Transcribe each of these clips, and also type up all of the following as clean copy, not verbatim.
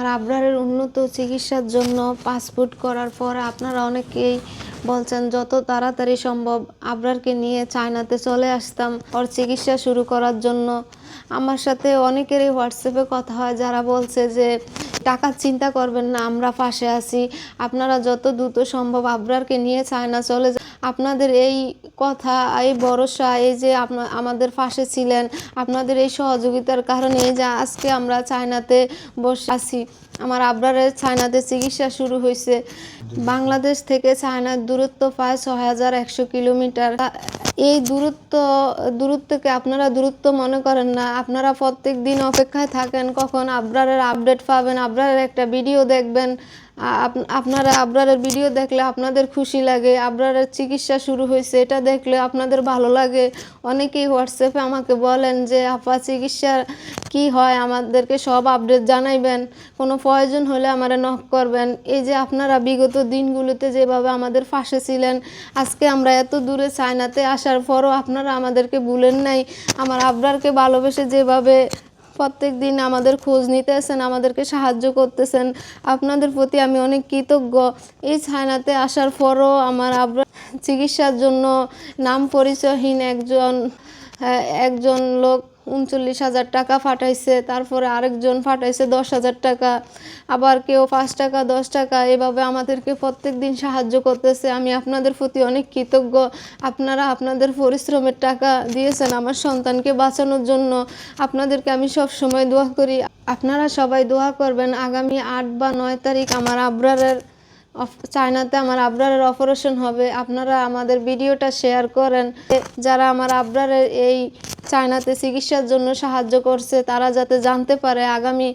আমার আবরারের উন্নত চিকিৎসার জন্য পাসপোর্ট করার পর আপনারা অনেকেই বলছেন যত তাড়াতাড়ি সম্ভব আবরারকে নিয়ে চায়নাতে চলে আসতাম ওর চিকিৎসা শুরু করার জন্য। আমার সাথে অনেকেরই হোয়াটসঅ্যাপে কথা হয় যারা বলছে যে টাকার চিন্তা করবেন না, আমরা পাশে আছি, আপনারা যত দ্রুত সম্ভব আবরারকে নিয়ে চায়না চলে যান। আপনাদের এই কথা, এই ভরসা, এই যে আমাদের পাশে ছিলেন, আপনাদের এই সহযোগিতার কারণে এই যে আজকে আমরা চায়নাতে বসে আছি। আমার আবরারের চায়নাতে চিকিৎসা শুরু হয়েছে। বাংলাদেশ থেকে চায়নার দূরত্ব প্রায় 6100 কিলোমিটার। এই দূরত্বকে আপনারা দূরত্ব মনে করেন না, আপনারা প্রত্যেক দিন অপেক্ষায় থাকেন কখন আবরারের আপডেট পাবেন, আবরারের একটা ভিডিও দেখবেন। আপনারা আবরারের ভিডিও দেখলে আপনাদের খুশি লাগে, আবরারের চিকিৎসা শুরু হয়েছে এটা দেখলে আপনাদের ভালো লাগে। অনেকেই হোয়াটসঅ্যাপে আমাকে বলেন যে আপা চিকিৎসা কি হয় আমাদেরকে সব আপডেট জানাইবেন, কোনো প্রয়োজন হলে আমারে নক করবেন। এই যে আপনারা বিগত দিনগুলোতে যেভাবে আমাদের পাশে ছিলেন, আজকে আমরা এত দূরে চায়নাতে আসার পরও আপনারা আমাদেরকে ভুলেন নাই। আমার আবরারকে ভালোবেসে যেভাবে প্রত্যেক দিন আমাদের খোঁজ নিতেছেন, আমাদেরকে সাহায্য করতেছেন, আপনাদের প্রতি আমি অনেক কৃতজ্ঞ। এই চায়নাতে আসার পরও আমার আবরার চিকিৎসার জন্য নাম পরিচয়হীন একজন লোক 39,000 টাকা পাঠাইছে, তারপরে আরেকজন পাঠাইছে 10,000 টাকা, আবার কেউ 5 টাকা 10 টাকা এভাবে আমাদেরকে প্রত্যেক দিন সাহায্য করতেছে। আমি আপনাদের প্রতি অনেক কৃতজ্ঞ। আপনারা আপনাদের পরিশ্রমের টাকা দিয়েছেন আমার সন্তানকে বাঁচানোর জন্য। আপনাদেরকে আমি সব সময় দোয়া করি, আপনারা সবাই দোয়া করবেন। আগামী 8 বা 9 তারিখ আমার আবরারের চায়নাতে আমার আবরারের অপারেশন হবে। আপনারা আমাদের ভিডিওটা শেয়ার করেন, যারা আমার আবরারের এই চায়নাতে চিকিৎসার জন্য সাহায্য করছে তারা যাতে জানতে পারে আগামী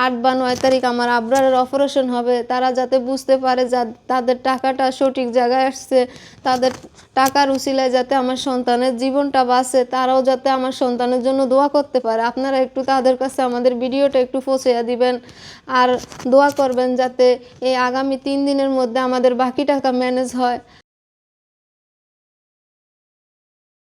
8 বা 9 তারিখ আমার আবরারের অপারেশন হবে, তারা যাতে বুঝতে পারে তাদের টাকাটা সঠিক জায়গায় আসছে, তাদের টাকার উসিলায় যাতে আমার সন্তানের জীবনটা বাঁচে, তারাও যাতে আমার সন্তানের জন্য দোয়া করতে পারে। আপনারা একটু তাদের কাছে আমাদের ভিডিওটা একটু পৌঁছে দিবেন আর দোয়া করবেন যাতে এই আগামী 3 দিনের মধ্যে আমাদের বাকি টাকা ম্যানেজ হয়।